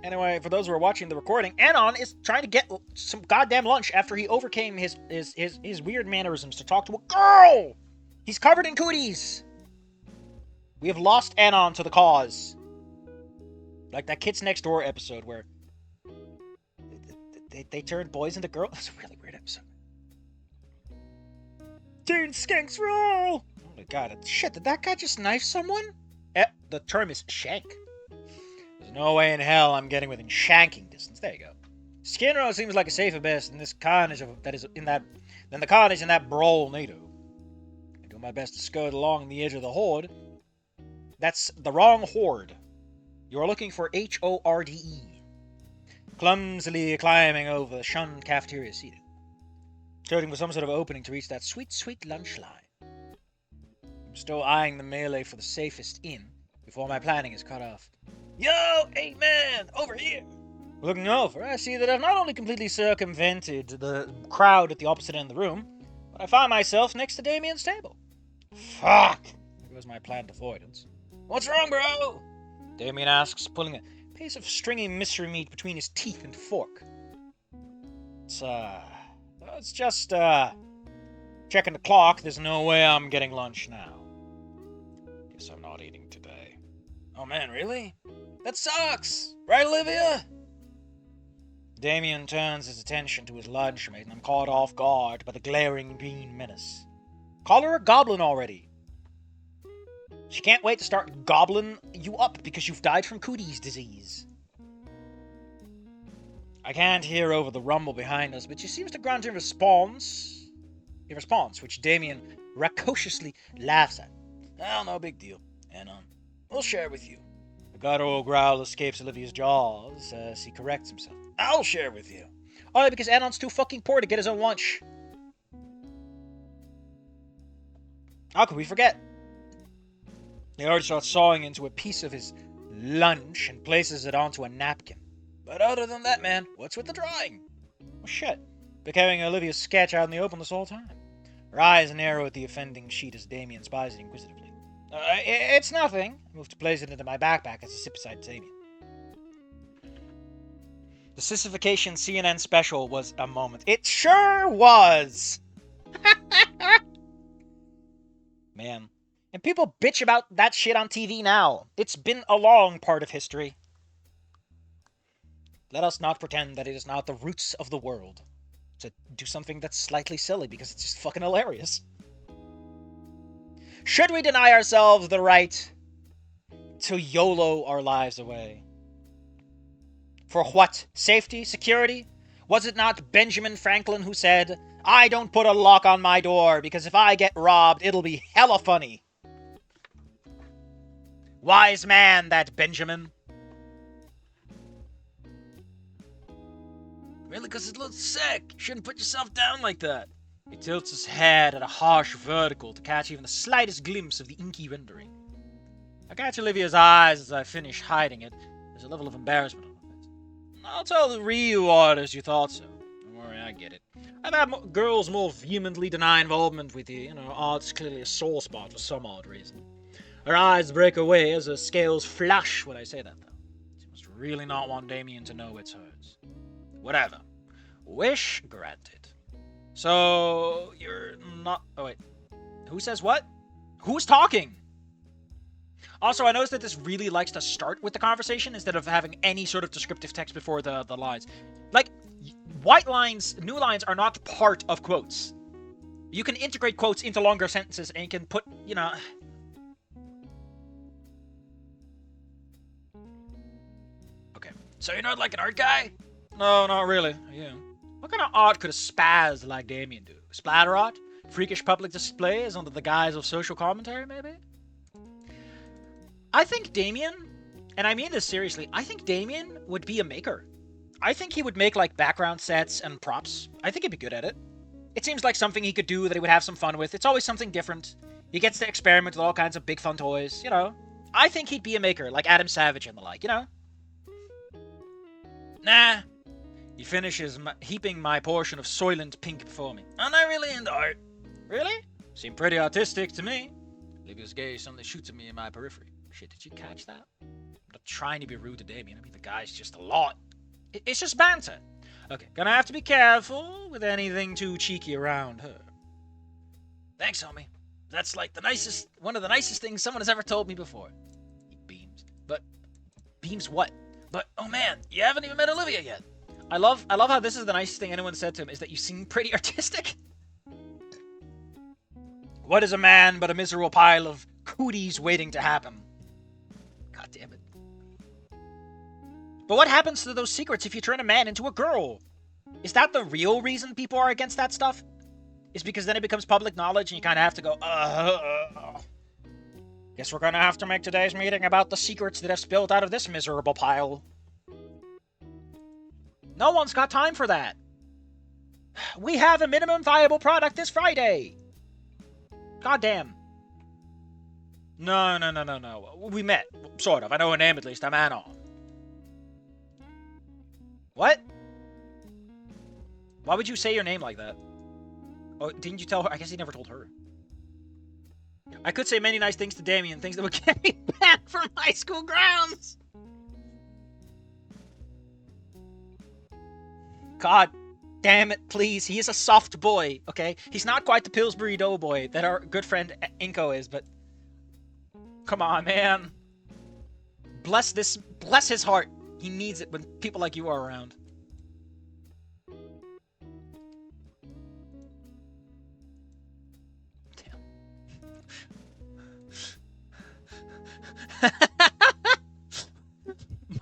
Anyway, for those who are watching the recording, Anon is trying to get some goddamn lunch after he overcame his weird mannerisms to talk to a girl! He's covered in cooties! We have lost Anon to the cause. Like that Kids Next Door episode where they turned boys into girls. It's a really weird episode. Teen skanks roll! Oh my god, shit, did that guy just knife someone? The term is shank. There's no way in hell I'm getting within shanking distance. There you go. Skin row seems like a safer bet than this carnage than the carnage in that brawl NATO. I do my best to skirt along the edge of the horde. That's the wrong horde. You are looking for HORDE. Clumsily climbing over the shunned cafeteria seating. Searching for some sort of opening to reach that sweet, sweet lunch line. I'm still eyeing the melee for the safest in before my planning is cut off. Yo, hey man, over here! Looking over, I see that I've not only completely circumvented the crowd at the opposite end of the room, but I find myself next to Damien's table. Fuck! There goes my planned avoidance. What's wrong, bro? Damien asks, pulling a piece of stringy mystery meat between his teeth and fork. It's just, checking the clock. There's no way I'm getting lunch now. Guess I'm not eating today. Oh man, really? That sucks! Right, Olivia? Damien turns his attention to his lunchmate, and I'm caught off guard by the glaring green menace. Call her a goblin already. She can't wait to start gobbling you up because you've died from cooties disease. I can't hear over the rumble behind us, but she seems to grunt in response, which Damien raucously laughs at. Oh, no big deal. Anon, we'll share with you. A guttural growl escapes Olivia's jaws as he corrects himself. I'll share with you. Oh, yeah, because Anon's too fucking poor to get his own lunch. How could we forget? He already starts sawing into a piece of his lunch and places it onto a napkin. But other than that, man, what's with the drawing? Oh, shit. Been carrying Olivia's sketch out in the open this whole time. Her eyes narrow at the offending sheet as Damien spies it inquisitively. It's nothing. I move to place it into my backpack as I sit beside Damien. The sissification CNN special was a moment. It sure was! Man. And people bitch about that shit on TV now. It's been a long part of history. Let us not pretend that it is not the roots of the world to do something that's slightly silly because it's just fucking hilarious. Should we deny ourselves the right to YOLO our lives away? For what? Safety? Security? Was it not Benjamin Franklin who said, I don't put a lock on my door because if I get robbed, it'll be hella funny? Wise man, that Benjamin. Really? Because it looks sick. You shouldn't put yourself down like that. He tilts his head at a harsh vertical to catch even the slightest glimpse of the inky rendering. I catch Olivia's eyes as I finish hiding it. There's a level of embarrassment on my face. I'll tell the real artist you thought so. Don't worry, I get it. I've had girls more vehemently deny involvement with you. Art's clearly a sore spot for some odd reason. Her eyes break away as her scales flash when I say that, though. She must really not want Damien to know it's hers. Whatever. Wish granted. So, you're not... Oh, wait. Who says what? Who's talking? Also, I noticed that this really likes to start with the conversation instead of having any sort of descriptive text before the lines. Like, white lines, new lines are not part of quotes. You can integrate quotes into longer sentences and you can put, Okay. So you're not like an art guy? No, not really. Yeah. What kind of art could a spaz like Damien do? Splatter art? Freakish public displays under the guise of social commentary, maybe? I think Damien, and I mean this seriously, I think Damien would be a maker. I think he would make, like, background sets and props. I think he'd be good at it. It seems like something he could do that he would have some fun with. It's always something different. He gets to experiment with all kinds of big fun toys, I think he'd be a maker, like Adam Savage and the like, Nah. He finishes heaping my portion of soylent pink before me. I'm not really into art. Really? Seemed pretty artistic to me. Olivia's gaze suddenly shoots at me in my periphery. Shit, did you catch that? not trying to be rude to Damien. I mean, the guy's just a lot. It's just banter. Okay, gonna have to be careful with anything too cheeky around her. Thanks, homie. That's like one of the nicest things someone has ever told me before. He beams. But, beams what? But, oh man, you haven't even met Olivia yet. I love how this is the nicest thing anyone said to him, is that you seem pretty artistic. What is a man but a miserable pile of cooties waiting to happen? God damn it. But what happens to those secrets if you turn a man into a girl? Is that the real reason people are against that stuff? Is because then it becomes public knowledge and you kind of have to go, Guess we're gonna have to make today's meeting about the secrets that have spilled out of this miserable pile. No one's got time for that. We have a minimum viable product this Friday. God damn. No. We met. Sort of. I know her name at least. I'm Anon. What? Why would you say your name like that? Oh, didn't you tell her? I guess he never told her. I could say many nice things to Damien, things that would get me banned from high school grounds. God damn it, please. He is a soft boy, okay? He's not quite the Pillsbury Doughboy that our good friend Inko is, but... Come on, man. Bless his heart. He needs it when people like you are around. Damn.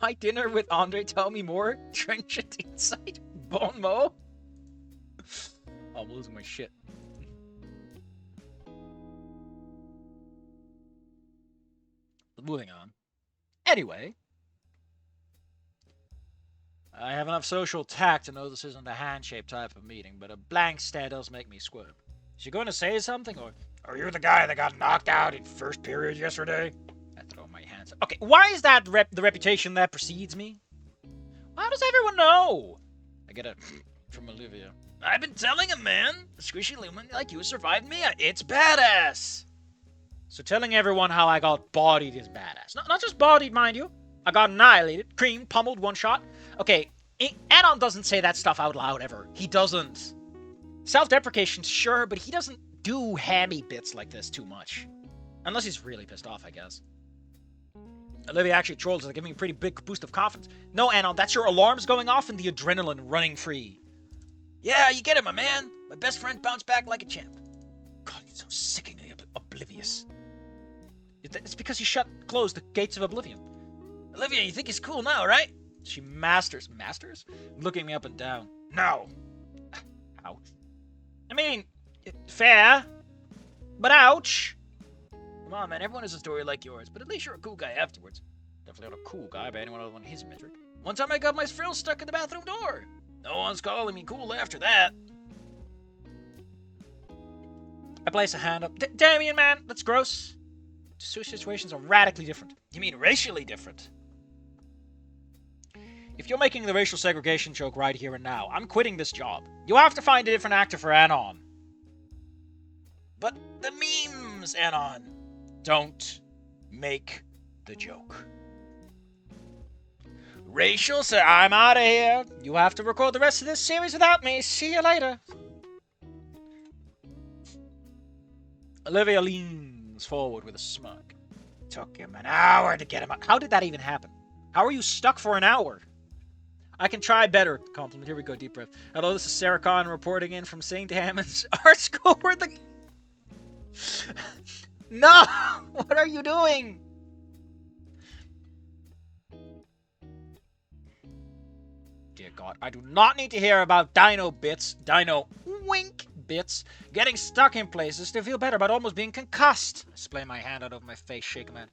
My dinner with Andre, tell me more. Trenchant insight. Bon mot. Oh, I'm losing my shit. Moving on. Anyway. I have enough social tact to know this isn't a handshake type of meeting, but a blank stare does make me squirm. Is she going to say something, or... Are you the guy that got knocked out in first period yesterday? I throw my hands up. Okay, why is that the reputation that precedes me? How does everyone know? I get a from Olivia. I've been telling him, man. A squishy lumen like you survived me. It's badass. So telling everyone how I got bodied is badass. Not just bodied, mind you. I got annihilated, creamed, pummeled, one shot. Okay, Anon doesn't say that stuff out loud ever. He doesn't. Self-deprecation, sure, but he doesn't do hammy bits like this too much. Unless he's really pissed off, I guess. Olivia actually trolls to give me a pretty big boost of confidence. No, Anon, that's your alarms going off and the adrenaline running free. Yeah, you get it, my man. My best friend bounced back like a champ. God, he's so sickeningly oblivious. It's because he closed the gates of oblivion. Olivia, you think he's cool now, right? She masters? Looking me up and down. No. Ouch. I mean, fair. But ouch. Come on, man. Everyone has a story like yours, but at least you're a cool guy afterwards. Definitely not a cool guy by anyone other than his metric. One time I got my frills stuck in the bathroom door. No one's calling me cool after that. I place a hand up. Damien, man, that's gross. Two situations are radically different. You mean racially different? If you're making the racial segregation joke right here and now, I'm quitting this job. You have to find a different actor for Anon. But the memes, Anon. Don't make the joke. Racial, sir, I'm out of here. You have to record the rest of this series without me. See you later. Olivia leans forward with a smirk. Took him an hour to get him out. How did that even happen? How are you stuck for an hour? I can try better. Compliment. Here we go. Deep breath. Hello, this is Sarah Khan reporting in from St. Hammond's Art School where the... No! What are you doing? Dear God, I do not need to hear about dino wink bits, getting stuck in places to feel better about almost being concussed. I splay my hand out over my face, shake my head.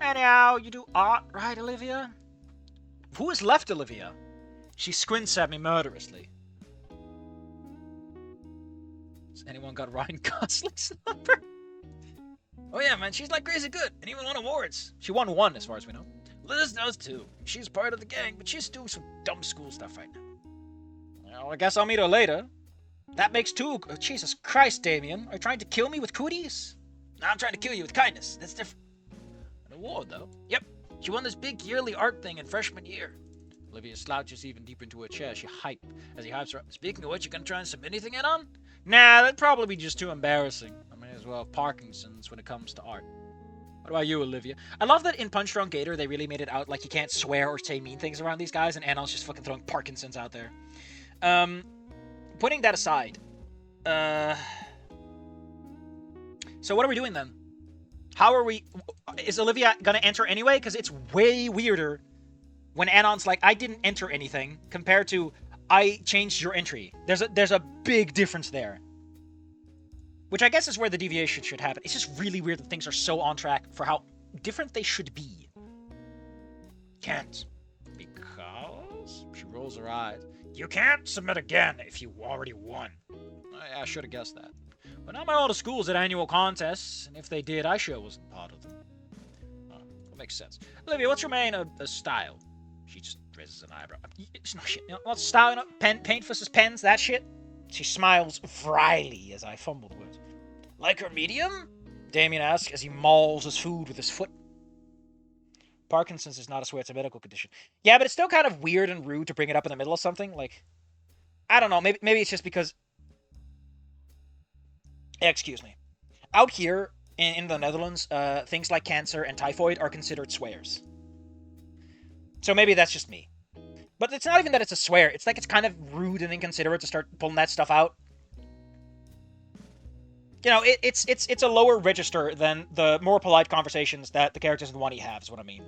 Anyhow, you do art, right, Olivia? Who has left Olivia? She squints at me murderously. Has anyone got Ryan Gosling's number? Oh yeah, man, she's like crazy good, and even won awards. She won one, as far as we know. Liz does too. She's part of the gang, but she's doing some dumb school stuff right now. Well, I guess I'll meet her later. That makes two. Oh, Jesus Christ, Damien. Are you trying to kill me with cooties? No, I'm trying to kill you with kindness. That's different. An award, though. Yep. She won this big yearly art thing in freshman year. Olivia slouches even deeper into her chair as he hypes her up. Speaking of which, you gonna try and submit anything, Anon? Nah, that'd probably be just too embarrassing. I may as well have Parkinson's when it comes to art. What about you, Olivia? I love that in Punch Drunk Gator, they really made it out like you can't swear or say mean things around these guys, and Anon's just fucking throwing Parkinson's out there. Putting that aside, so what are we doing then? How are we... Is Olivia gonna enter anyway? Because it's way weirder when Anon's like, I didn't enter anything, compared to, I changed your entry. There's a big difference there. Which I guess is where the deviation should happen. It's just really weird that things are so on track for how different they should be. Can't. Because? She rolls her eyes. You can't submit again if you already won. I should have guessed that. But not my older schools at annual contests, and if they did, I sure wasn't part of them. Oh, that makes sense. Olivia, what's your main style? She just raises an eyebrow. It's no shit. You know, what's style? You know, paint versus pens, that shit? She smiles wryly as I fumble the words. Like her medium? Damien asks as he mauls his food with his foot. Parkinson's is not a swear, it's a medical condition. Yeah, but it's still kind of weird and rude to bring it up in the middle of something. Like, I don't know. Maybe it's just because... Excuse me. Out here in the Netherlands, things like cancer and typhoid are considered swears. So maybe that's just me. But it's not even that it's a swear. It's like it's kind of rude and inconsiderate to start pulling that stuff out. You know, it's a lower register than the more polite conversations that the characters in Wani have, is what I mean.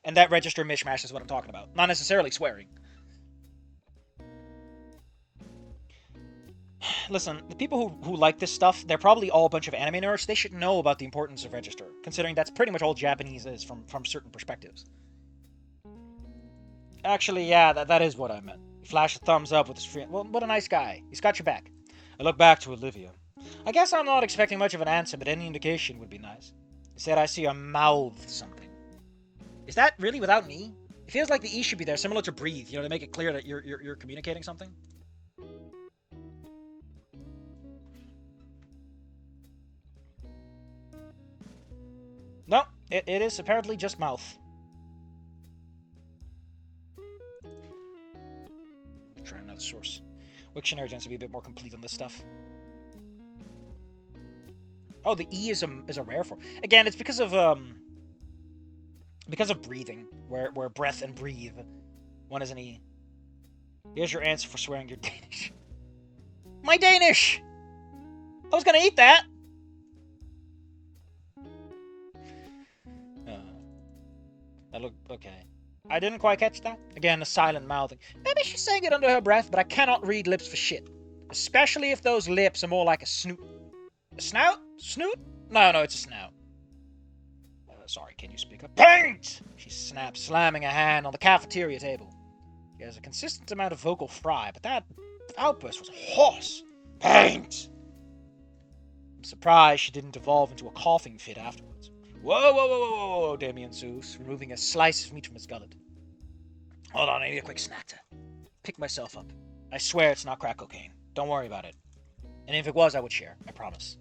And that register mishmash is what I'm talking about. Not necessarily swearing. Listen, the people who like this stuff, they're probably all a bunch of anime nerds. They should know about the importance of register, considering that's pretty much all Japanese is from certain perspectives. Actually, yeah, that is what I meant. He flashed a thumbs up with his friend. Well, what a nice guy. He's got your back. I look back to Olivia. I guess I'm not expecting much of an answer, but any indication would be nice. He said I see a mouth something. Is that really without an E? It feels like the E should be there, similar to breathe, you know, to make it clear that you're communicating something. No, it is apparently just mouth. Try another source. Wiktionary tends to be a bit more complete on this stuff. Oh, the E is a rare form. Again, it's because of breathing, where breath and breathe, one is an E. Here's your answer for swearing you're Danish. My Danish! I was gonna eat that! That looked okay. I didn't quite catch that. Again, a silent mouthing. Maybe she's saying it under her breath, but I cannot read lips for shit. Especially if those lips are more like a snoot. A snout? Snoot? No, it's a snout. Sorry, can you speak up? Paint! She snaps, slamming a hand on the cafeteria table. She has a consistent amount of vocal fry, but that outburst was hoarse. Paint! I'm surprised she didn't devolve into a coughing fit afterwards. Whoa, Damien soothes, removing a slice of meat from his gullet. Hold on, I need a quick snack to pick myself up. I swear it's not crack cocaine. Don't worry about it. And if it was, I would share. I promise.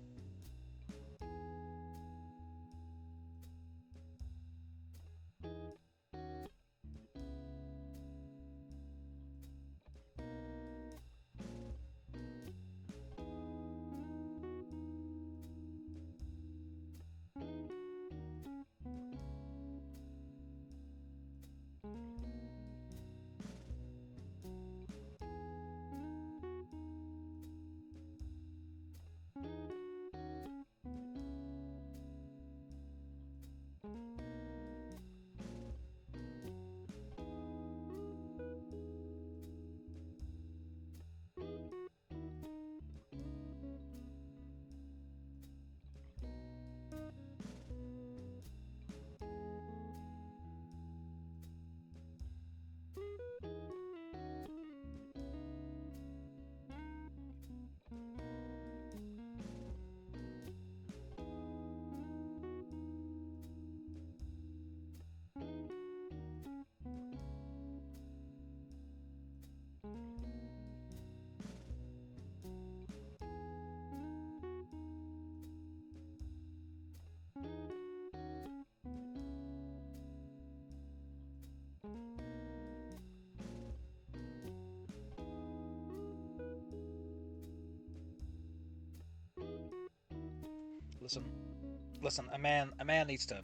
Listen, a man needs to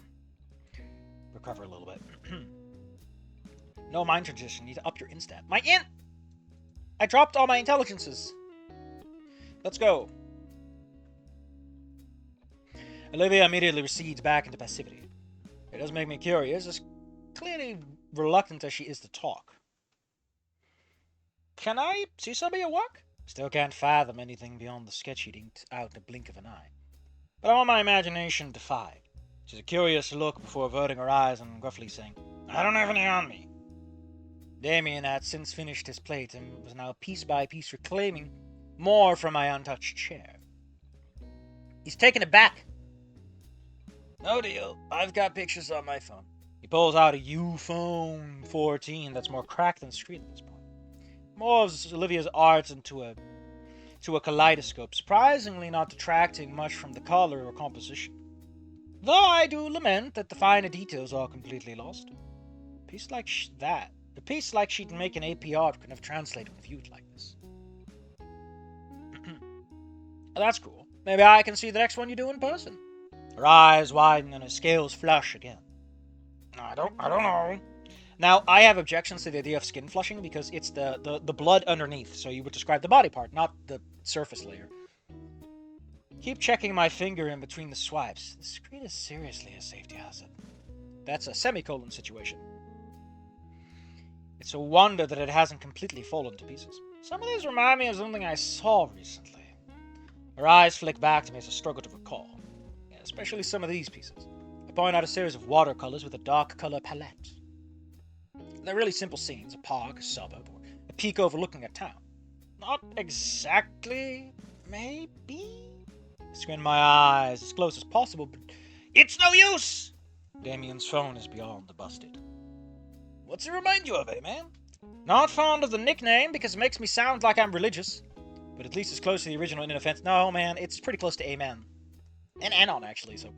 recover a little bit. No mind transition, need to up your instat. My int! I dropped all my intelligences. Let's go. Olivia immediately recedes back into passivity. It does make me curious, as clearly reluctant as she is to talk. Can I see some of your work? Still can't fathom anything beyond the sketch you'd inked out in a blink of an eye. But I want my imagination defied. She's a curious look before averting her eyes and gruffly saying, I don't have any on me. Damien had since finished his plate and was now piece by piece reclaiming more from my untouched chair. He's taking it back. No deal. I've got pictures on my phone. He pulls out a U-Phone 14 that's more cracked than street at this point. Moves Olivia's art into a kaleidoscope, surprisingly not detracting much from the color or composition. Though I do lament that the finer details are completely lost. A piece like she'd make an AP art couldn't have translated when viewed like this. That's cool. Maybe I can see the next one you do in person. Her eyes widen and her scales flush again. I don't know. Now, I have objections to the idea of skin flushing because it's the blood underneath, so you would describe the body part, not the surface layer. Keep checking my finger in between the swipes. The screen is seriously a safety hazard. That's a semicolon situation. It's a wonder that it hasn't completely fallen to pieces. Some of these remind me of something I saw recently. Her eyes flick back to me as I struggle to recall. Yeah, especially some of these pieces. I point out a series of watercolors with a dark color palette. They're really simple scenes, a park, a suburb, or a peak overlooking a town. Not exactly, maybe? I squint my eyes as close as possible, but it's no use! Damien's phone is beyond the busted. What's it remind you of, man? Not fond of the nickname because it makes me sound like I'm religious. But at least it's close to the original in offense. No, man, it's pretty close to Amen. And Anon, actually, so...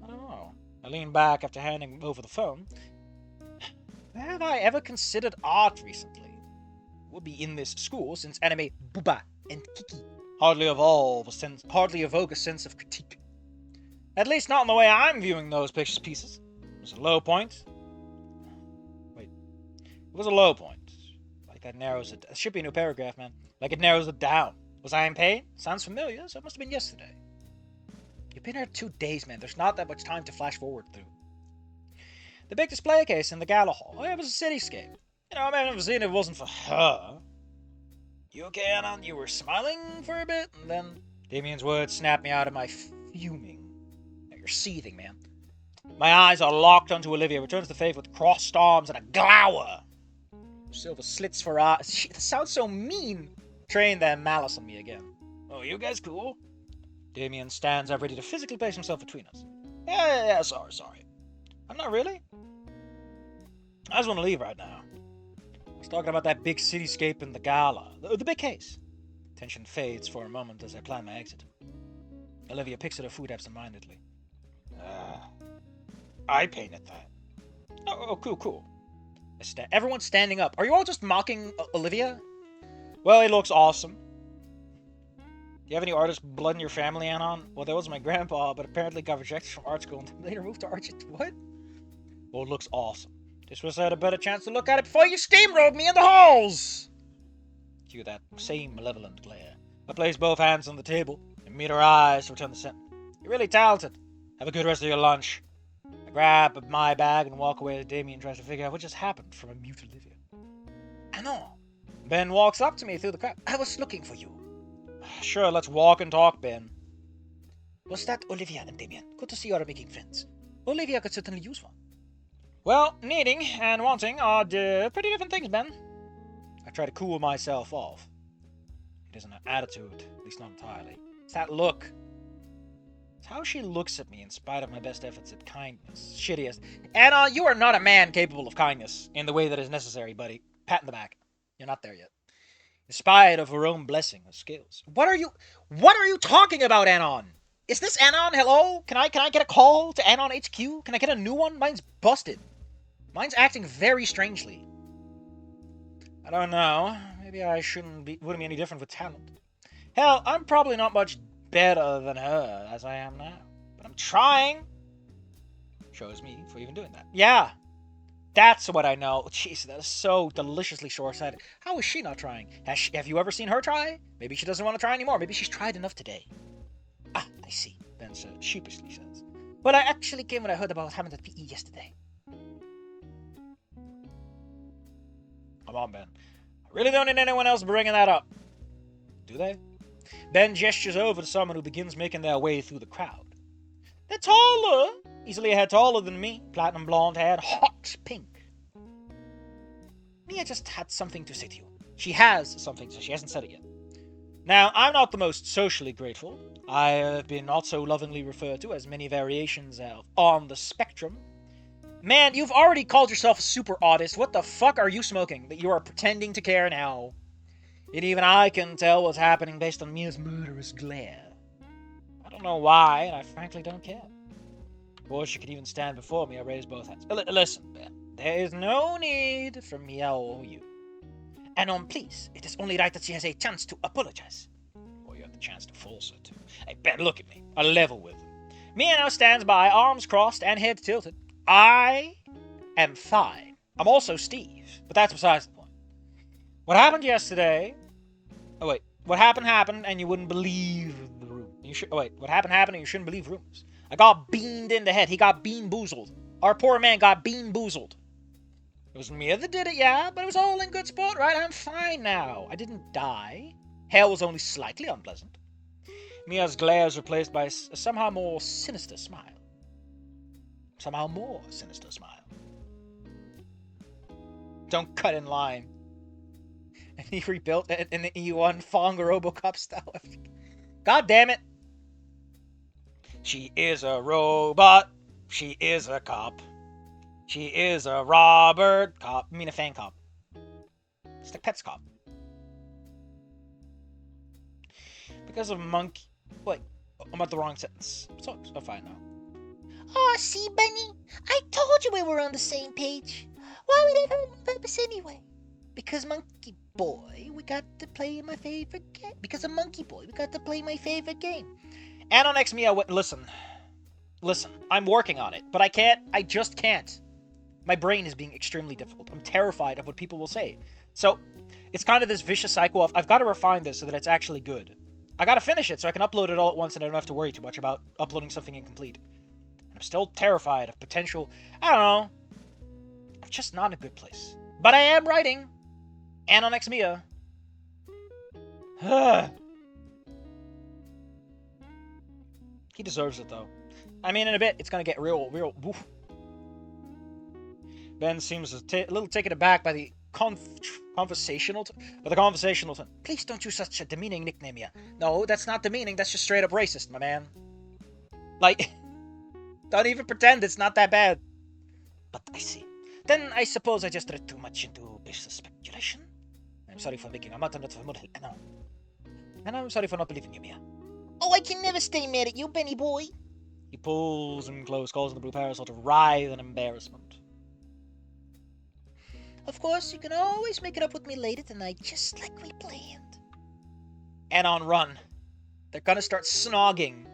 I don't know. I lean back after handing over the phone. Have I ever considered art recently? Would be in this school since anime Booba and Kiki hardly evoke a sense of critique. At least not in the way I'm viewing those pieces. It was a low point. Wait. It was a low point. Like that narrows it. It should be a new paragraph, man. Like it narrows it down. Was I in pain? Sounds familiar, so it must have been yesterday. You've been here 2 days, man. There's not that much time to flash forward through. The big display case in the gala hall. It was a cityscape. You know, man, if it wasn't for her. You okay, Anon? You were smiling for a bit, and then Damien's words snapped me out of my fuming. You're seething, man. My eyes are locked onto Olivia, returns to face with crossed arms and a glower. Silver slits for eyes. That sounds so mean. Train their malice on me again. Oh, you guys cool? Damien stands up ready to physically place himself between us. Yeah, sorry. I'm not really. I just want to leave right now. I was talking about that big cityscape in the gala. The big case. Tension fades for a moment as I plan my exit. Olivia picks at her food absentmindedly. I painted that. Oh, cool. Everyone's standing up. Are you all just mocking Olivia? Well, it looks awesome. Do you have any artist blood in your family, Anon? Well, that was my grandpa, but apparently got rejected from art school and later moved to art. What? Well, it looks awesome. Just wish I had a better chance to look at it before you steamrolled me in the halls! Cue that same malevolent glare. I place both hands on the table and meet her eyes to return the scent. You're really talented. Have a good rest of your lunch. I grab my bag and walk away as Damien tries to figure out what just happened from a mute Olivia. Anon. Ben walks up to me through the crowd. I was looking for you. Sure, let's walk and talk, Ben. Was that Olivia and Damien? Good to see you are making friends. Olivia could certainly use one. Well, needing and wanting are pretty different things, Ben. I try to cool myself off. It isn't an attitude, at least not entirely. It's that look. It's how she looks at me in spite of my best efforts at kindness. Shittiest. Anna, you are not a man capable of kindness in the way that is necessary, buddy. Pat in the back. You're not there yet. In spite of her own blessing of skills. What are you talking about, Anon? Is this Anon? Hello? Can I get a call to Anon HQ? Can I get a new one? Mine's busted. Mine's acting very strangely. I don't know. Maybe I wouldn't be any different with talent. Hell, I'm probably not much better than her as I am now. But I'm trying. Shows me for even doing that. Yeah, that's what I know. Jeez, that is so deliciously short-sighted. How is she not trying? Have you ever seen her try? Maybe she doesn't want to try anymore. Maybe she's tried enough today. Ah, I see, Ben sheepishly says. Well, I actually came when I heard about what happened at PE yesterday. Come on, Ben. I really don't need anyone else bringing that up. Do they? Ben gestures over to someone who begins making their way through the crowd. They're taller, easily a head taller than me, platinum blonde haired, hot pink. Mia just had something to say to you. She has something, so she hasn't said it yet. Now, I'm not the most socially grateful. I have been also lovingly referred to as many variations of on the spectrum. Man, you've already called yourself a super autist. What the fuck are you smoking that you are pretending to care now? And even I can tell what's happening based on Mia's murderous glare. I don't know why, and I frankly don't care. Before she could even stand before me, I raised both hands. Listen, Ben, there is no need for Mia or you. Anon, please, it is only right that she has a chance to apologize. Or you have the chance to force her to. Hey, Ben, look at me. I level with him. Mia now stands by, arms crossed and head tilted. I am fine. I'm also Steve, but that's besides the point. What happened yesterday... Oh, wait. What happened, and you wouldn't believe the room. What happened, and you shouldn't believe rumors. I got beamed in the head. He got beanboozled. Our poor man got beanboozled. It was Mia that did it, yeah, but it was all in good sport, right? I'm fine now. I didn't die. Hell was only slightly unpleasant. Mia's glare is replaced by a somehow more sinister smile. Don't cut in line. And he rebuilt it in the E1 Fong Robocop style. God damn it. She is a robot. She is a cop. She is a Robert cop. I mean a fan cop. It's like Pets cop. Because of monkey... Wait, I'm at the wrong sentence. So fine now. Oh, see, Benny? I told you we were on the same page. Why would I hurt on purpose anyway? Because Monkey Boy, we got to play my favorite game. Because of Monkey Boy, we got to play my favorite game. Anon X Mia, listen, I'm working on it, but I just can't. My brain is being extremely difficult. I'm terrified of what people will say. So, it's kind of this vicious cycle of, I've got to refine this so that it's actually good. I got to finish it so I can upload it all at once and I don't have to worry too much about uploading something incomplete. I'm still terrified of potential, I don't know, I'm just not in a good place. But I am writing. Anon X Mia. He deserves it, though. I mean, in a bit, it's gonna get real woof. Ben seems a little taken aback by the conversational tone. Please don't use such a demeaning nickname, yeah. No, that's not demeaning, that's just straight up racist, my man. Like, don't even pretend it's not that bad. But I see. Then I suppose I just read too much into business speculation. I'm sorry for making a mountain out of a molehill, and I'm sorry for not believing you, Mia. Oh, I can never stay mad at you, Benny boy. He pulls him close, causing the blue parasol to writhe in embarrassment. Of course, you can always make it up with me later tonight, just like we planned. Anon, run. They're gonna start snogging.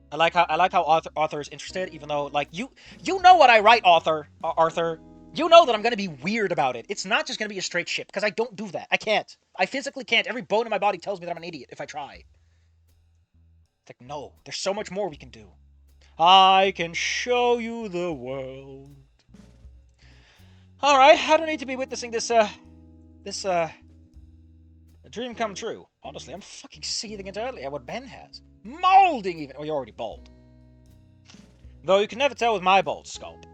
I like how Arthur is interested, even though, like, you know what I write, Arthur. You know that I'm gonna be weird about it. It's not just gonna be a straight ship, because I don't do that. I can't. I physically can't. Every bone in my body tells me that I'm an idiot if I try. It's like, no, there's so much more we can do. I can show you the world. Alright, I don't need to be witnessing this a dream come true. Honestly, I'm fucking seething internally at what Ben has. Molding even. Oh, you're already bald. Though you can never tell with my bald scalp.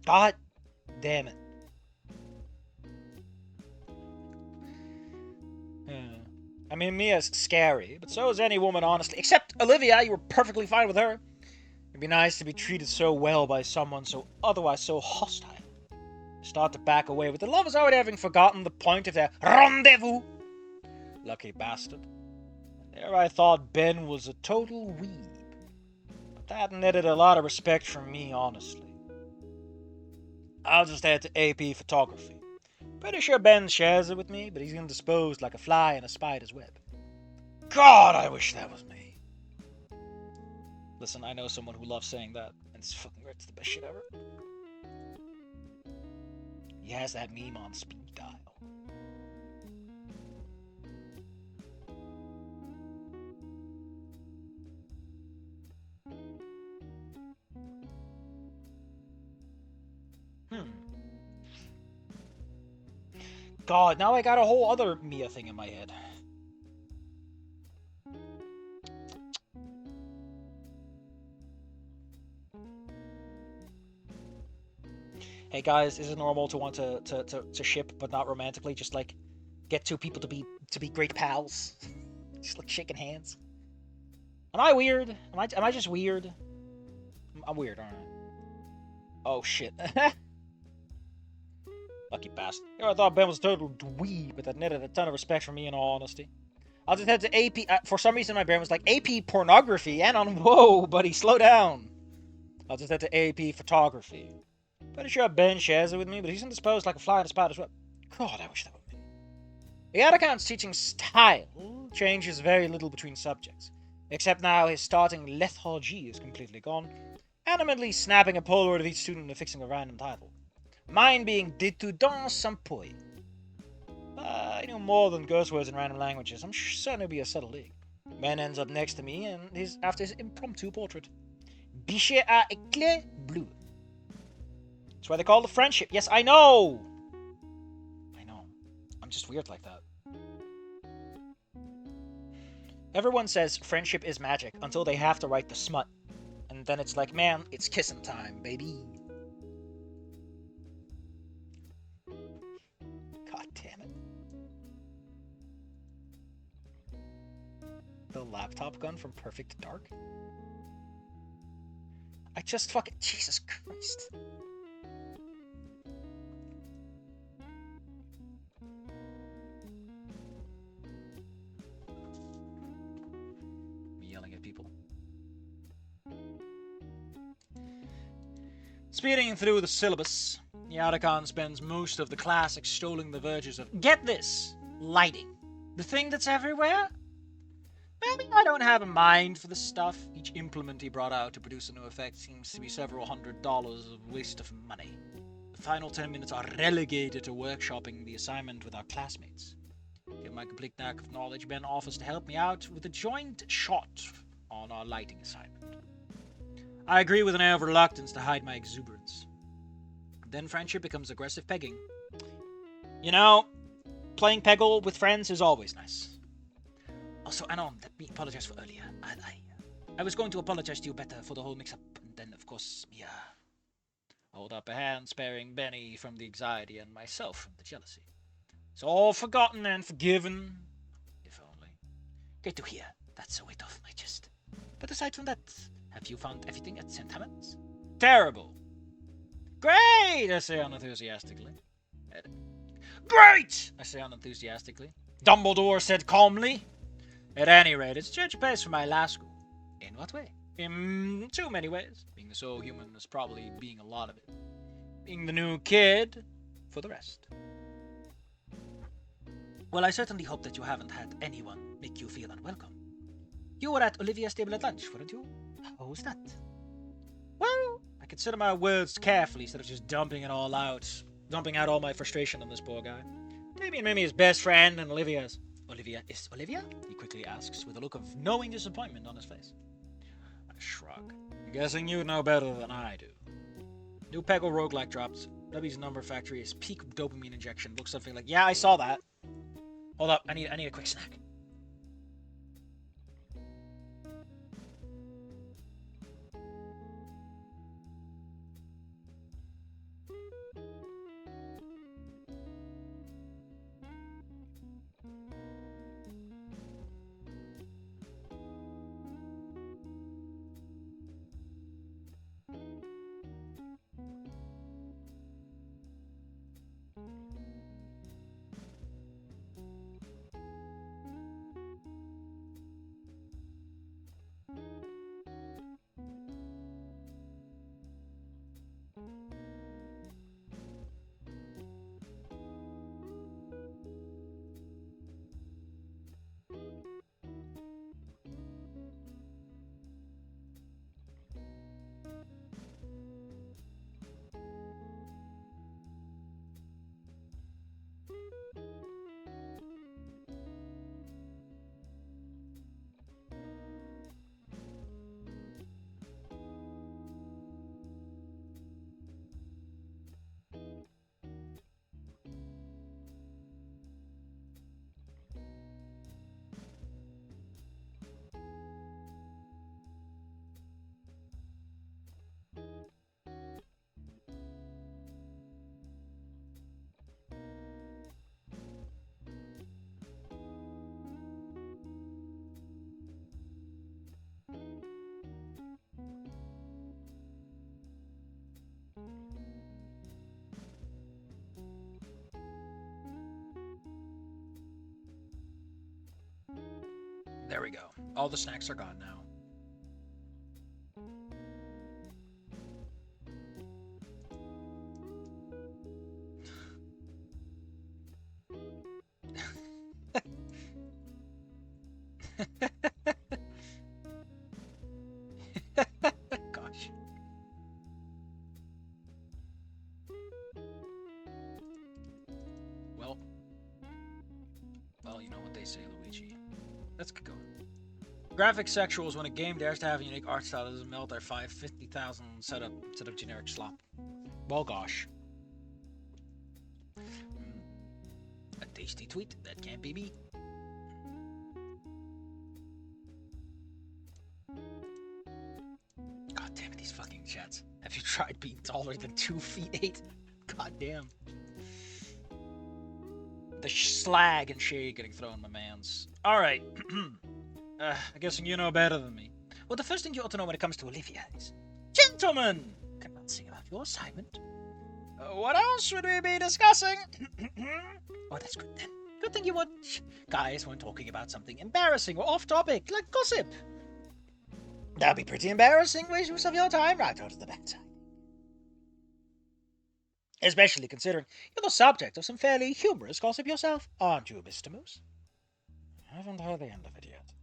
God damn it. I mean, Mia's scary, but so is any woman, honestly. Except Olivia, you were perfectly fine with her. It'd be nice to be treated so well by someone otherwise so hostile. Start to back away, but the lovers already having forgotten the point of their rendezvous. Lucky bastard. There I thought Ben was a total weeb. But that netted a lot of respect from me, honestly. I'll just head to AP Photography. Pretty sure Ben shares it with me, but he's indisposed like a fly in a spider's web. God, I wish that was me. Listen, I know someone who loves saying that, and it's fucking great. It's the best shit ever. He has that meme on speed dial. God, now I got a whole other Mia thing in my head. Hey guys, is it normal to want to ship but not romantically? Just like get two people to be great pals, just like shaking hands. Am I weird? Am I just weird? I'm weird, aren't I? Oh shit. Lucky bastard. You know, I thought Ben was a total dweeb, but that netted a ton of respect from me in all honesty. I'll just head to AP. For some reason, my brain was like, AP pornography, Anon. Whoa, buddy, slow down. I'll just head to AP photography. Pretty sure Ben shares it with me, but he's indisposed like a fly in a spider's web. God, I wish that were me. The Atacant's teaching style changes very little between subjects, except now his starting lethargy is completely gone, animatedly snapping a Polaroid of each student and affixing a random title. Mine being d'étudiant sans poil. I knew more than curse words in random languages. I'm certain it'd be a subtle league. Ben ends up next to me and after his impromptu portrait. Bichet à éclat bleu. That's why they call it friendship. Yes, I know! I know. I'm just weird like that. Everyone says friendship is magic until they have to write the smut. And then it's like, man, it's kissing time, baby. God damn it. The laptop gun from Perfect Dark? I just fucking... Jesus Christ. Me yelling at people. Speeding through the syllabus, the Otacon spends most of the class extolling the virtues of, get this, lighting. The thing that's everywhere? Maybe I don't have a mind for the stuff. Each implement he brought out to produce a new effect seems to be several $100 of waste of money. The final 10 minutes are relegated to workshopping the assignment with our classmates. Given my complete lack of knowledge, Ben offers to help me out with a joint shot on our lighting assignment. I agree with an air of reluctance to hide my exuberance. Then friendship becomes aggressive pegging. You know, playing Peggle with friends is always nice. Also, Anon, let me apologize for earlier. I was going to apologize to you better for the whole mix-up, and then, of course, Mia. Hold up a hand, sparing Benny from the anxiety and myself from the jealousy. It's all forgotten and forgiven. If only. Great to hear. That's a weight off my chest. But aside from that, have you found everything at St. Hammond's? Terrible. Great, I say unenthusiastically. Great, I say unenthusiastically. Dumbledore said calmly. At any rate, it's church best for my last school. In what way? In too many ways. Being the sole human is probably being a lot of it. Being the new kid for the rest. Well, I certainly hope that you haven't had anyone make you feel unwelcome. You were at Olivia's table at lunch, weren't you? How was that? Well, I consider my words carefully instead of just dumping it all out. Dumping out all my frustration on this poor guy. Damien made me his best friend, and Olivia's. Olivia is Olivia? He quickly asks, with a look of knowing disappointment on his face. I shrug. I'm guessing you know better than I do. New Peggle roguelike dropped. W's Number Factory is peak dopamine injection. Looks something like, yeah, I saw that. Hold up, I need a quick snack. There we go. All the snacks are gone now. Gosh. Well, you know what they say, Luigi. Let's get going. Graphic sexuals when a game dares to have a unique art style that doesn't melt their 50,000 setup instead of generic slop. Well, gosh. A tasty tweet. That can't be me. God damn it, these fucking chats. Have you tried being taller than 2 feet 8? God damn. The slag and shade getting thrown in my mans. Alright. I guess you know better than me. Well, the first thing you ought to know when it comes to Olivia is... Gentlemen! Commencing about your assignment. What else should we be discussing? Oh, that's good then. Good thing you guys weren't talking about something embarrassing or off-topic, like gossip. That'd be pretty embarrassing, waste use of your time right out of the backside. Especially considering you're the subject of some fairly humorous gossip yourself, aren't you, Mr. Moose? I haven't heard the end of it yet.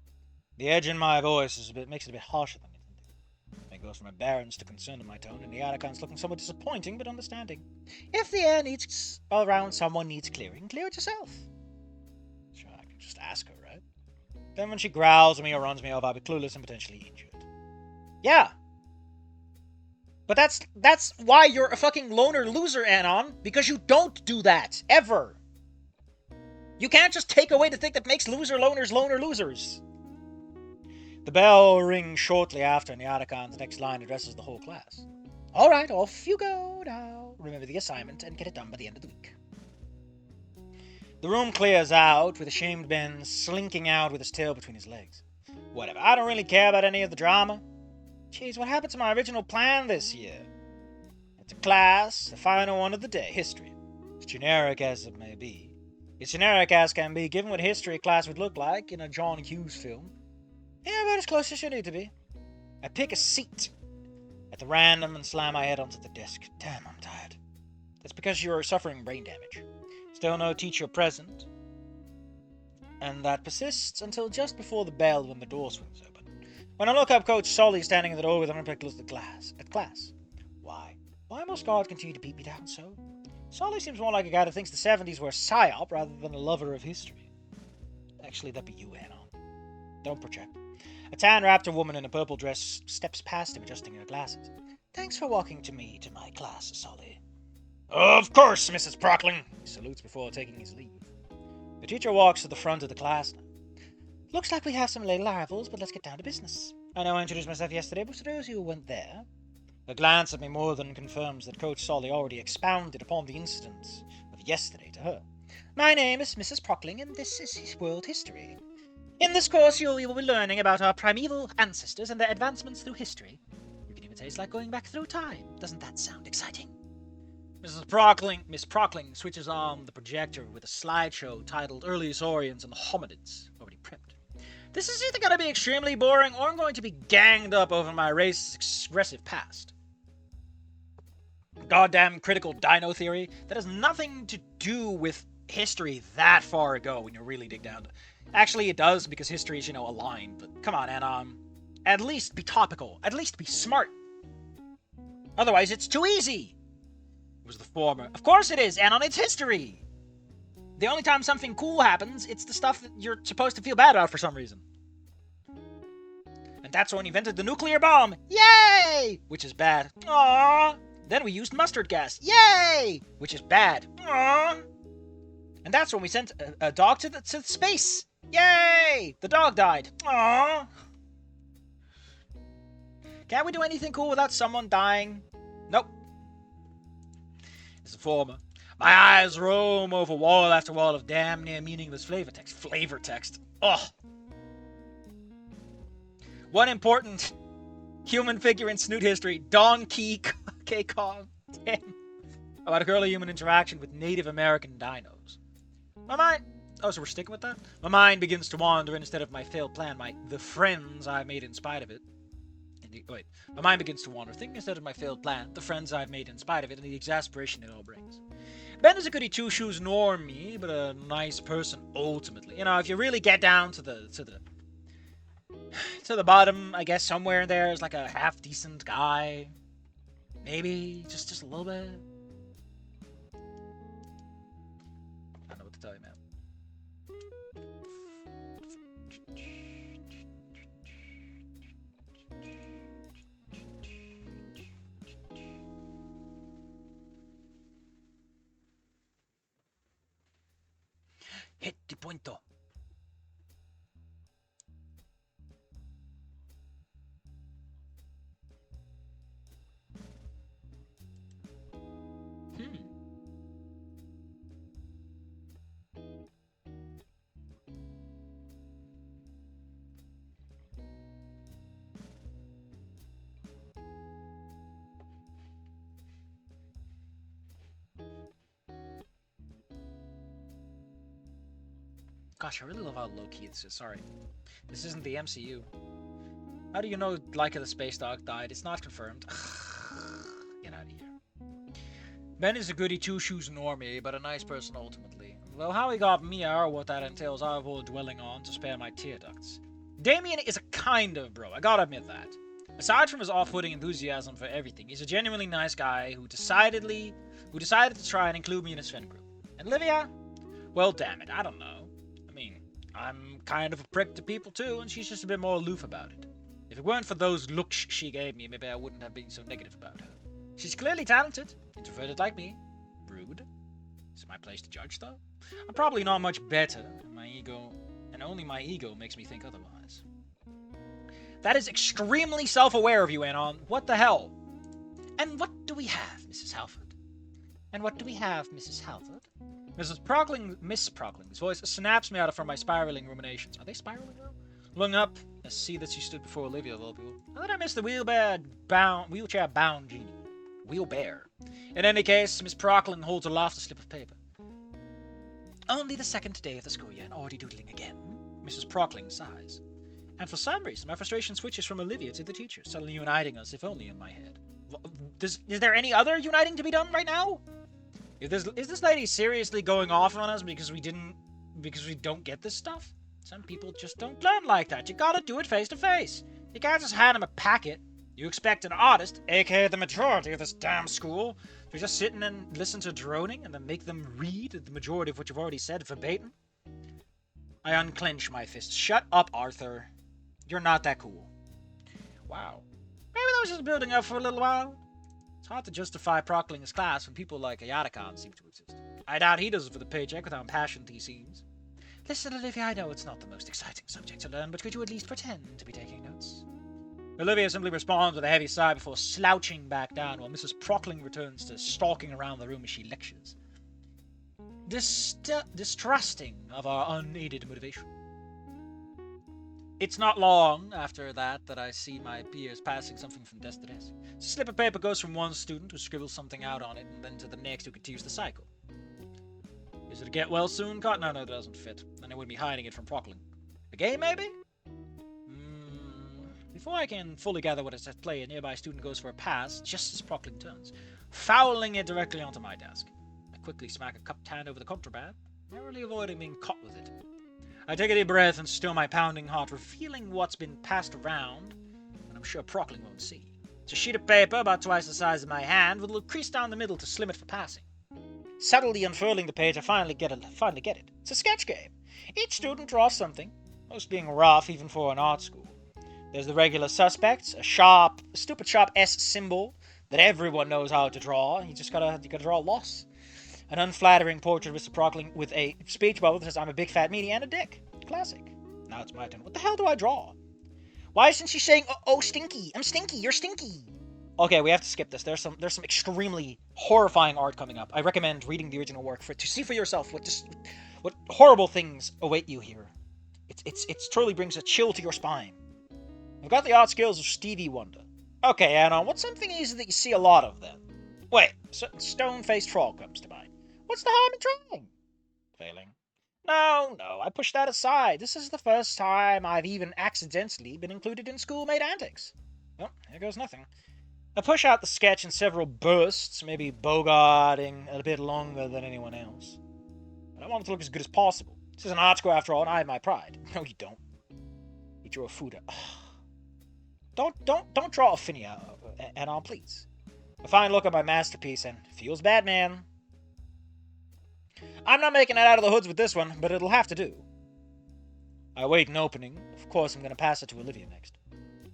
The edge in my voice makes it a bit harsher than intended. It goes from embarrassed to concerned in my tone, and the Anacon's looking somewhat disappointing but understanding. If the air needs around someone needs clearing, clear it yourself. Sure, I could just ask her, right? Then when she growls at me or runs me off, I'll be clueless and potentially injured. Yeah. But that's why you're a fucking loner loser, Anon, because you don't do that, ever. You can't just take away the thing that makes loner losers. The bell rings shortly after, and the Anacon's next line addresses the whole class. Alright, off you go now. Remember the assignment and get it done by the end of the week. The room clears out, with ashamed Ben slinking out with his tail between his legs. Whatever, I don't really care about any of the drama. Jeez, what happened to my original plan this year? It's a class, the final one of the day, history. As generic as it may be. As generic as can be, given what history class would look like in a John Hughes film. Yeah, about as close as you need to be. I pick a seat at the random and slam my head onto the desk. Damn, I'm tired. That's because you're suffering brain damage. Still no teacher present. And that persists until just before the bell when the door swings open. When I look up, Coach Solly standing in the door with an unpicked look at class. Why must God continue to beat me down so? Solly seems more like a guy that thinks the 70s were a psyop rather than a lover of history. Actually, that'd be you, Anon. Don't project. A tan raptor woman in a purple dress steps past him, adjusting her glasses. Thanks for walking to my class, Solly. Of course, Mrs. Prockling, he salutes before taking his leave. The teacher walks to the front of the class now. Looks like we have some late arrivals, but let's get down to business. I know I introduced myself yesterday, but for those who weren't there... A glance at me more than confirms that Coach Solly already expounded upon the incidents of yesterday to her. My name is Mrs. Prockling, and this is World History. In this course, you will be learning about our primeval ancestors and their advancements through history. You can even say it's like going back through time. Doesn't that sound exciting? Miss Prockling switches on the projector with a slideshow titled Early Saurians and the Hominids, already prepped. This is either going to be extremely boring, or I'm going to be ganged up over my race's aggressive past. Goddamn critical dino theory that has nothing to do with history that far ago when you really dig down to it. Actually, it does, because history is, aligned, but come on, Anon. At least be topical. At least be smart. Otherwise, it's too easy. It was the former. Of course it is, Anon, it's history. The only time something cool happens, it's the stuff that you're supposed to feel bad about for some reason. And that's when we invented the nuclear bomb. Yay! Which is bad. Aww. Then we used mustard gas. Yay! Which is bad. Aww. And that's when we sent a dog to space. Yay! The dog died. Aww. Can't we do anything cool without someone dying? Nope. It's the former. My eyes roam over wall after wall of damn near meaningless flavor text. Flavor text. Ugh. One important human figure in Snoot history, Donkey Kong. Damn. About a early human interaction with Native American dinos. My mind, Oh, so we're sticking with that? My mind begins to wander, and instead of my failed plan, the friends I've made in spite of it. Wait, my mind begins to wander, thinking instead of my failed plan, the friends I've made in spite of it, and the exasperation it all brings. Ben is a goody two-shoes normie, but a nice person ultimately. You know, if you really get down to the bottom, I guess somewhere in there is like a half-decent guy. Maybe just a little bit. I don't know what to tell you, man. Hit the punto. Gosh, I really love how low-key this is. Sorry. This isn't the MCU. How do you know Leica the Space Dog died? It's not confirmed. Get out of here. Ben is a goody two-shoes normie, but a nice person ultimately. Well, how he got me or what that entails I avoid dwelling on to spare my tear ducts. Damien is a kind of bro, I gotta admit that. Aside from his off-putting enthusiasm for everything, he's a genuinely nice guy who decided to try and include me in his friend group. And Olivia? Well, damn it, I don't know. I'm kind of a prick to people too, and she's just a bit more aloof about it. If it weren't for those looks she gave me, maybe I wouldn't have been so negative about her. She's clearly talented, introverted like me. Rude. Is it my place to judge, though? I'm probably not much better, and only my ego makes me think otherwise. That is extremely self-aware of you, Anon. What the hell? And what do we have, Mrs. Halford? And what do we have, Mrs. Halford? Miss Prockling's voice snaps me out from my spiraling ruminations. Are they spiraling now? Looking up, I see that she stood before Olivia of all people. How did I miss the wheelchair-bound genie? Wheelbear. In any case, Miss Prockling holds aloft a slip of paper. Only the second day of the school year and already doodling again. Mrs. Prockling sighs. And for some reason, my frustration switches from Olivia to the teacher, suddenly uniting us, if only in my head. Is there any other uniting to be done right now? Is this lady seriously going off on us because we don't get this stuff? Some people just don't learn like that. You gotta do it face to face. You can't just hand them a packet. You expect an artist, aka the majority of this damn school, to just sit and listen to droning and then make them read the majority of what you've already said verbatim? I unclench my fist. Shut up, Arthur. You're not that cool. Wow. Maybe that was just building up for a little while. It's hard to justify Prockling's class when people like Ayatakan seem to exist. I doubt he does it for the paycheck with how impassioned he seems. Listen, Olivia, I know it's not the most exciting subject to learn, but could you at least pretend to be taking notes? Olivia simply responds with a heavy sigh before slouching back down while Mrs. Prockling returns to stalking around the room as she lectures. Distrusting of our unaided motivation. It's not long after that I see my peers passing something from desk to desk. A slip of paper goes from one student who scribbles something out on it, and then to the next who continues the cycle. Is it a get well soon card? No, it doesn't fit. Then I wouldn't be hiding it from Prockling. A game, maybe? Before I can fully gather what is at play, a nearby student goes for a pass just as Prockling turns, fouling it directly onto my desk. I quickly smack a cupped hand over the contraband, narrowly avoiding being caught with it. I take a deep breath and still my pounding heart, revealing what's been passed around, and I'm sure Prockling won't see. It's a sheet of paper about twice the size of my hand, with a little crease down the middle to slim it for passing. Subtly unfurling the page, I finally get it. It's a sketch game. Each student draws something, most being rough even for an art school. There's the regular suspects, a stupid sharp S symbol that everyone knows how to draw. You gotta draw a loss. An unflattering portrait of Mr. Prockling with a speech bubble that says, I'm a big fat meaty and a dick. Classic. Now it's my turn. What the hell do I draw? Why isn't she saying, oh, stinky? I'm stinky. You're stinky. Okay, we have to skip this. There's some extremely horrifying art coming up. I recommend reading the original work to see for yourself what horrible things await you here. It truly brings a chill to your spine. I've got the art skills of Stevie Wonder. Okay, Anon, what's something easy that you see a lot of then? Wait, stone-faced troll comes to mind. What's the harm in trying? Failing. No, I pushed that aside. This is the first time I've even accidentally been included in schoolmate antics. Well, here goes nothing. I push out the sketch in several bursts, maybe bogarting a bit longer than anyone else. But I want it to look as good as possible. This is an art school after all, and I have my pride. No, you don't. You drew a Fuda. Don't draw a Finia, Anon, please. A fine look at my masterpiece, and feels bad, man. I'm not making it out of the hoods with this one, but it'll have to do. I await an opening. Of course, I'm going to pass it to Olivia next.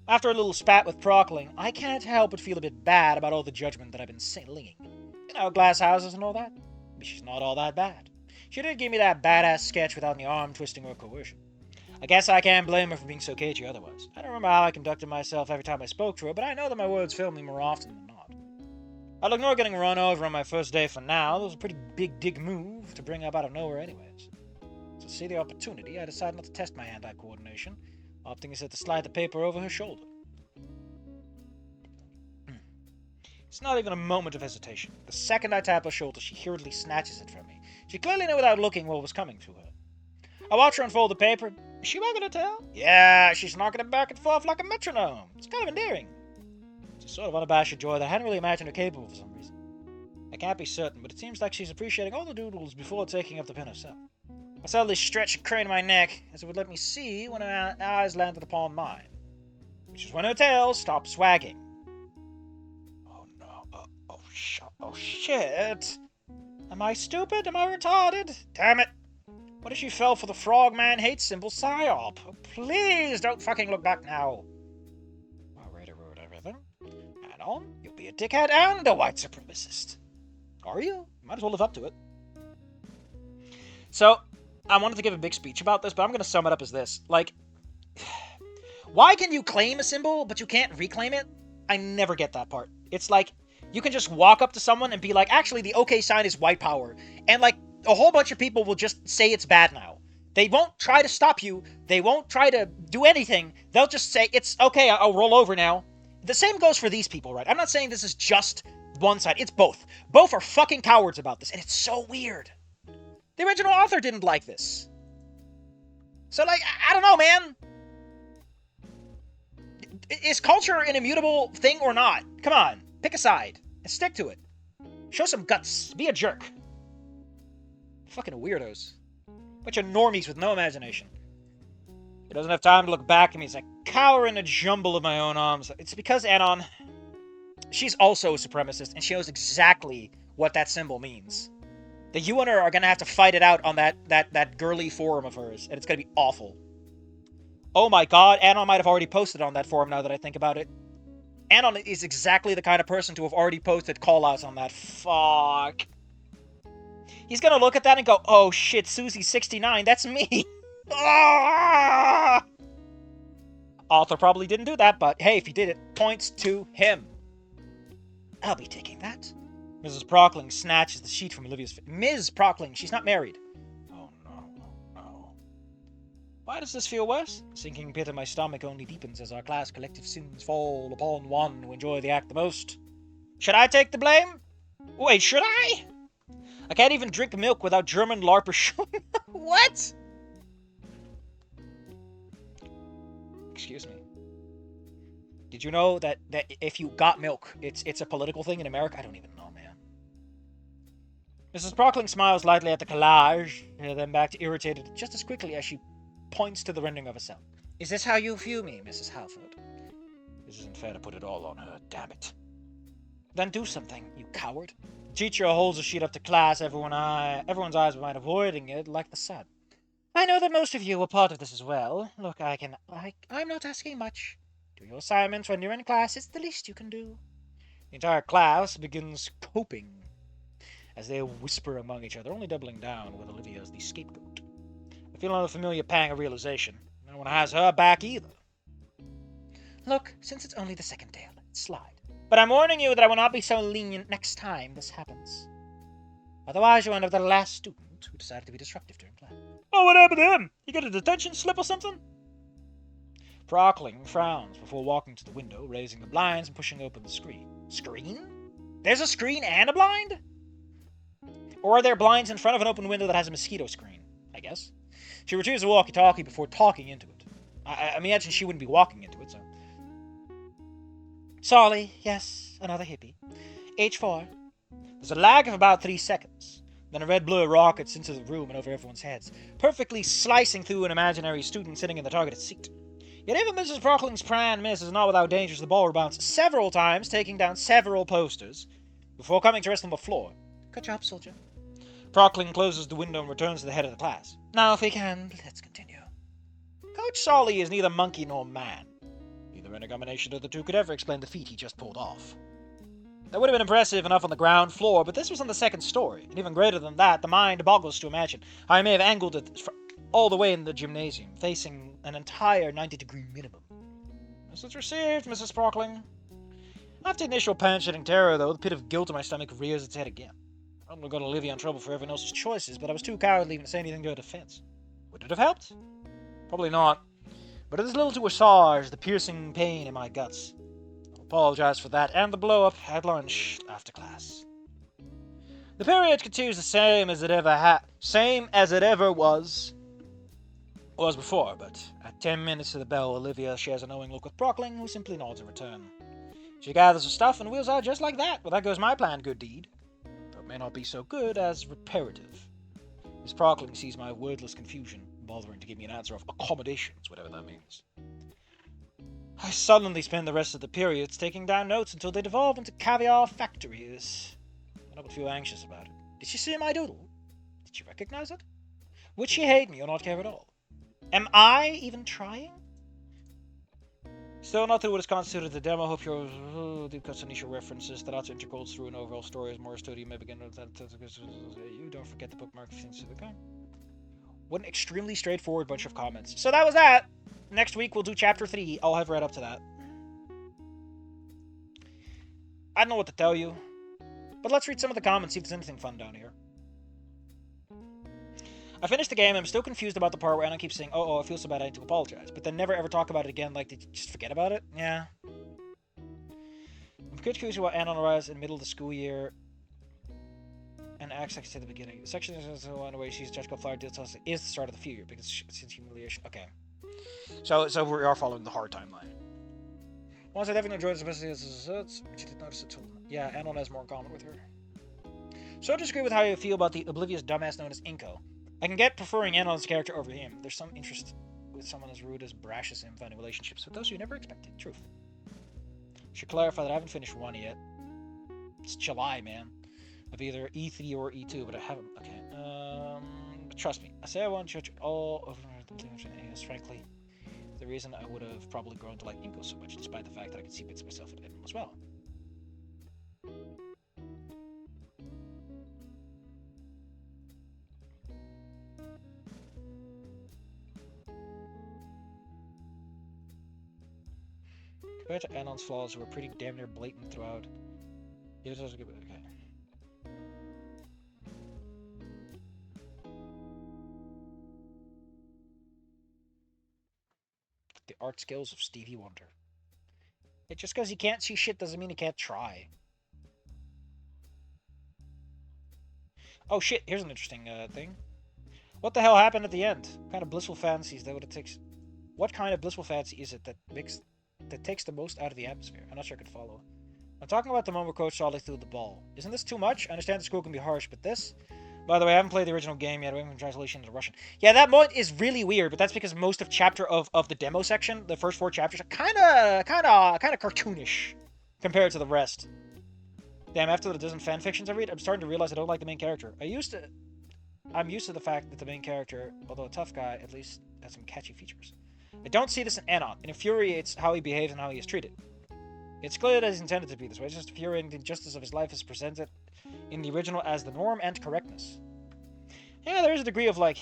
After a little spat with Prockling, I can't help but feel a bit bad about all the judgment that I've been slinging. You know, glass houses and all that. But she's not all that bad. She did give me that badass sketch without any arm twisting or coercion. I guess I can't blame her for being so cagey otherwise. I don't remember how I conducted myself every time I spoke to her, but I know that my words failed me more often than not. I'll ignore getting run over on my first day for now. That was a pretty big dig move to bring up out of nowhere anyways. To see the opportunity, I decided not to test my hand-eye coordination, opting instead to slide the paper over her shoulder. It's not even a moment of hesitation. The second I tap her shoulder, she hurriedly snatches it from me. She clearly knew without looking what was coming to her. I watch her unfold the paper. Is she wagging her tail? Yeah, she's knocking it back and forth like a metronome. It's kind of endearing. It's a sort of unabashed joy that I hadn't really imagined her capable for some reason. I can't be certain, but it seems like she's appreciating all the doodles before taking up the pen herself. I suddenly stretched and craned my neck, as it would let me see when her eyes landed upon mine, which is when her tail stopped swagging. Oh no, oh shit. Am I stupid? Am I retarded? Damn it. What if she fell for the frogman hate symbol psyop? Oh, please don't fucking look back now. Alright, I wrote everything. Anon, you'll be a dickhead and a white supremacist. Are you? Might as well live up to it. So, I wanted to give a big speech about this, but I'm going to sum it up as this. Like, why can you claim a symbol, but you can't reclaim it? I never get that part. It's like, you can just walk up to someone and be like, actually, the OK sign is white power. And, like, a whole bunch of people will just say it's bad now. They won't try to stop you. They won't try to do anything. They'll just say, it's okay, I'll roll over now. The same goes for these people, right? I'm not saying this is just one side. It's both. Both are fucking cowards about this, and it's so weird. The original author didn't like this. So, like, I don't know, man. Is culture an immutable thing or not? Come on, pick a side and stick to it. Show some guts. Be a jerk. Fucking weirdos. Bunch of normies with no imagination. He doesn't have time to look back at me as I cower in a jumble of my own arms. It's because Anon, she's also a supremacist, and she knows exactly what that symbol means. That you and her are gonna have to fight it out on that girly forum of hers, and it's gonna be awful. Oh my god, Anon might have already posted on that forum now that I think about it. Anon is exactly the kind of person to have already posted callouts on that. Fuck. He's gonna look at that and go, oh shit, Susie69, that's me. Author probably didn't do that, but hey, if he did it, points to him. I'll be taking that. Mrs. Prockling snatches the sheet from Olivia's face. Ms. Prockling, she's not married. Oh no. Why does this feel worse? The sinking pit in my stomach only deepens as our class collective sins fall upon one who enjoy the act the most. Should I take the blame? Wait, should I? I can't even drink milk without German LARPers showing up. What? Excuse me. Did you know that if you got milk, it's a political thing in America? I don't even know, man. Mrs. Prockling smiles lightly at the collage, and then back to irritated just as quickly as she points to the rendering of herself. Is this how you view me, Mrs. Halford? This isn't fair to put it all on her, damn it. Then do something, you coward. The teacher holds the sheet up to class, everyone's eyes behind avoiding it like the sun. I know that most of you were part of this as well. Look, I'm not asking much. Do your assignments when you're in class, it's the least you can do. The entire class begins coping as they whisper among each other, only doubling down with Olivia as the scapegoat. I feel another familiar pang of realization. No one has her back either. Look, since it's only the second day, I'll let it slide. But I'm warning you that I will not be so lenient next time this happens. Otherwise, you'll end up the last student who decided to be disruptive during class. Oh, what happened to him? You got a detention slip or something? Prockling frowns before walking to the window, raising the blinds and pushing open the screen. Screen? There's a screen and a blind? Or are there blinds in front of an open window that has a mosquito screen? I guess. She retrieves the walkie-talkie before talking into it. I imagine she wouldn't be walking into it, so... Solly, yes, another hippie. H4. There's a lag of about 3 seconds. Then a red blur rockets into the room and over everyone's heads, perfectly slicing through an imaginary student sitting in the targeted seat. Yet even Mrs. Prockling's plan miss is not without dangers. The ball rebounds several times, taking down several posters, before coming to rest on the floor. Good job, soldier. Prockling closes the window and returns to the head of the class. Now, if we can, let's continue. Coach Solly is neither monkey nor man. Neither any combination of the two could ever explain the feat he just pulled off. That would have been impressive enough on the ground floor, but this was on the second story, and even greater than that, the mind boggles to imagine how I may have angled it all the way in the gymnasium, facing an entire 90-degree minimum. Message received, Mrs. Prockling. After initial panic-shitting terror, though, the pit of guilt in my stomach rears its head again. I only got Olivia in trouble for everyone else's choices, but I was too cowardly even to say anything to her defense. Would it have helped? Probably not. But it is little to assuage the piercing pain in my guts. I'll apologize for that and the blow-up at lunch after class. The period continues the same as it ever was before, but at 10 minutes to the bell, Olivia shares a knowing look with Prockling, who simply nods in return. She gathers her stuff and wheels out just like that. Well, that goes my planned good deed. Though it may not be so good as reparative. Miss Prockling sees my wordless confusion, bothering to give me an answer of accommodations, whatever that means. I sullenly spend the rest of the periods taking down notes until they devolve into caviar factories. I don't feel anxious about it. Did she see my doodle? Did she recognize it? Would she hate me or not care at all? Am I even trying? Still not through what is considered the demo. Hope your deep cuts initial references that ought to integrate through an overall story as more study may begin with that. You don't forget the bookmark things to the guy. What an extremely straightforward bunch of comments. So that was that. Next week we'll do chapter 3. I'll have read up to that. I don't know what to tell you, but let's read some of the comments, see if there's anything fun down here. I finished the game and I'm still confused about the part where Anon keeps saying, oh, I feel so bad I need to apologize, but then never ever talk about it again. Like, did you just forget about it? Yeah. I'm curious why Anon arrives in the middle of the school year and acts like it's at the beginning. The section is one way she's Judge Flower deals us is the start of the future because since humiliation. Okay. So we are following the hard timeline. Once I definitely enjoyed it, especially as she did notice it too. Yeah, Anon has more in common with her. So I disagree with how you feel about the oblivious dumbass known as Inko. I can get preferring Anon's character over him. There's some interest with someone as rude as brash as him finding relationships with those you never expected. Truth. Should clarify that I haven't finished Wani yet. It's July, man. Of either E3 or E2, but I haven't. Okay. But trust me. I say I won't judge all of the things, frankly, the reason I would have probably grown to like Inko so much, despite the fact that I could see bits of myself in him as well. Compared to Anon's flaws, who were pretty damn near blatant throughout. Yeah, it was a good. Okay. The art skills of Stevie Wonder. It just because he can't see shit doesn't mean he can't try. Oh shit! Here's an interesting thing. What the hell happened at the end? What kind of blissful fantasies that would it takes? What kind of blissful fantasy is it that takes the most out of the atmosphere? I'm not sure I could follow. I'm talking about the moment where Coach Charlie threw the ball. Isn't this too much? I understand the school can be harsh, but this... By the way, I haven't played the original game yet. I haven't translation into Russian. Yeah, that moment is really weird, but that's because most of chapter of the demo section, the first 4 chapters, are kind of cartoonish compared to the rest. Damn, after the dozen fan fictions I read, I'm starting to realize I don't like the main character. I'm used to the fact that the main character, although a tough guy, at least has some catchy features. I don't see this in Anon. It infuriates how he behaves and how he is treated. It's clear that he's intended to be this way. It's just infuriating the injustice of his life is presented in the original as the norm and correctness. Yeah, there is a degree of like...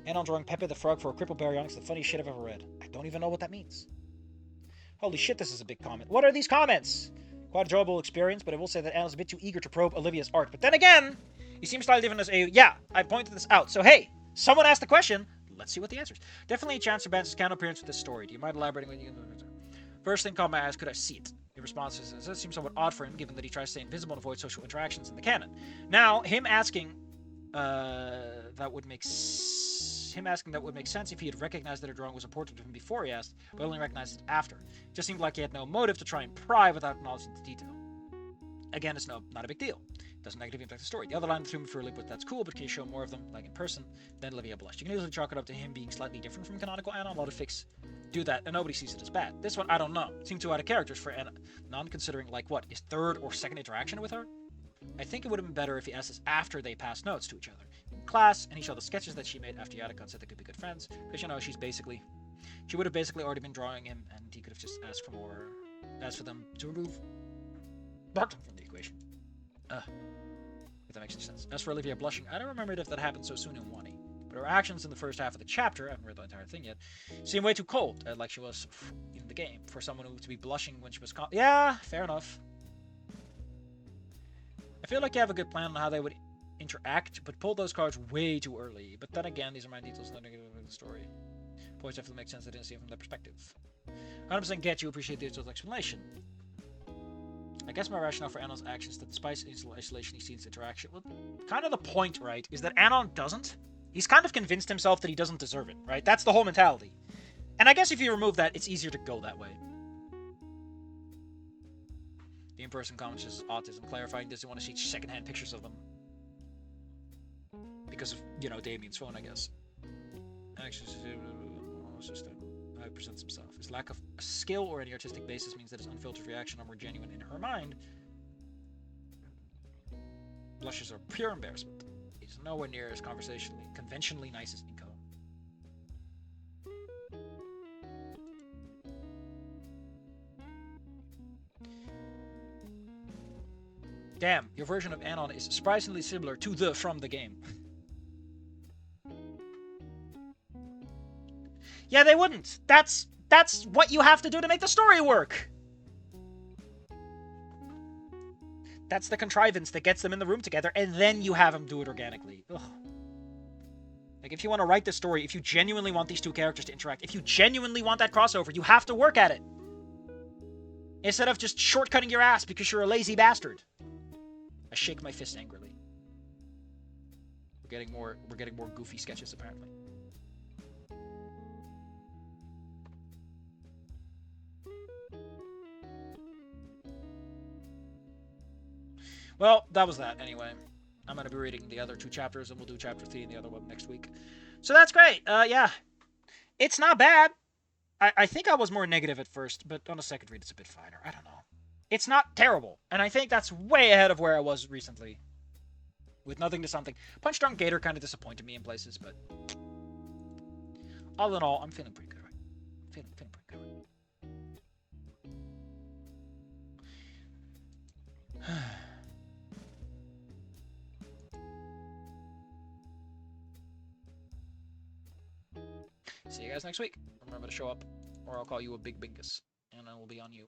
Anon drawing Pepe the Frog for a crippled baryonyx is the funniest shit I've ever read. I don't even know what that means. Holy shit, this is a big comment. What are these comments? Quite an enjoyable experience, but I will say that Anon's a bit too eager to probe Olivia's art. But then again, he seems slightly different as a... Yeah, I pointed this out. So hey, someone asked the question. Let's see what the answer is. Definitely a chance for Ban's can appearance with this story. Do you mind elaborating on you? First thing caught my eyes, could I see it? The response is, this seems somewhat odd for him, given that he tries to stay invisible and avoid social interactions in the canon. Now, him asking that would make him asking that would make sense if he had recognized that a drawing was important to him before he asked, but only recognized it after. It just seemed like he had no motive to try and pry without acknowledging the detail. Again, it's not a big deal. It doesn't negatively impact the story. The other line threw me for a loop, but that's cool, but can you show more of them, like in person? Then Olivia blushed. You can easily chalk it up to him being slightly different from canonical Anon. A lot of fics do that, and nobody sees it as bad. This one, I don't know. It seemed too out of characters for Anon, considering, like, what, his third or second interaction with her? I think it would have been better if he asked this after they passed notes to each other in class, and he showed the sketches that she made after Yadika and said they could be good friends, because, you know, she would have basically already been drawing him, and he could have just asked for them to remove Barton from the equation. If that makes any sense. As for Olivia blushing, I don't remember if that happened so soon in Wani, but her actions in the first half of the chapter, I haven't read the entire thing yet, seem way too cold, like she was in the game, for someone to be blushing when she was yeah, fair enough. I feel like you have a good plan on how they would interact, but pulled those cards way too early. But then again, these are my details in the story. Points definitely make sense. I didn't see it from that perspective. 100% get you. Appreciate the detailed explanation. I guess my rationale for Anon's actions that despite his isolation, he sees interaction. Well, kind of the point, right, is that Anon doesn't. He's kind of convinced himself that he doesn't deserve it, right? That's the whole mentality. And I guess if you remove that, it's easier to go that way. The in-person comments is autism, clarifying doesn't want to see secondhand pictures of them. Because of, you know, Damien's phone, I guess. Actually, how he presents himself. His lack of skill or any artistic basis means that his unfiltered reaction are more genuine in her mind. Blushes are pure embarrassment. He's nowhere near as conventionally nice as Inko. Damn, your version of Anon is surprisingly similar to the from the game. Yeah, they wouldn't. That's what you have to do to make the story work. That's the contrivance that gets them in the room together, and then you have them do it organically. Ugh. Like, if you want to write the story, if you genuinely want these two characters to interact, if you genuinely want that crossover, you have to work at it. Instead of just shortcutting your ass because you're a lazy bastard. I shake my fist angrily. We're getting more goofy sketches, apparently. Well, that was that, anyway. I'm going to be reading the other two chapters, and we'll do chapter 3 and the other one next week. So that's great. Yeah. It's not bad. I think I was more negative at first, but on a second read, it's a bit finer. I don't know. It's not terrible, and I think that's way ahead of where I was recently. With Nothing to Something. Punch Drunk Gator kind of disappointed me in places, but all in all, I'm feeling pretty good, right? Feeling pretty good, right? See you guys next week. Remember to show up, or I'll call you a big bingus, and I will be on you.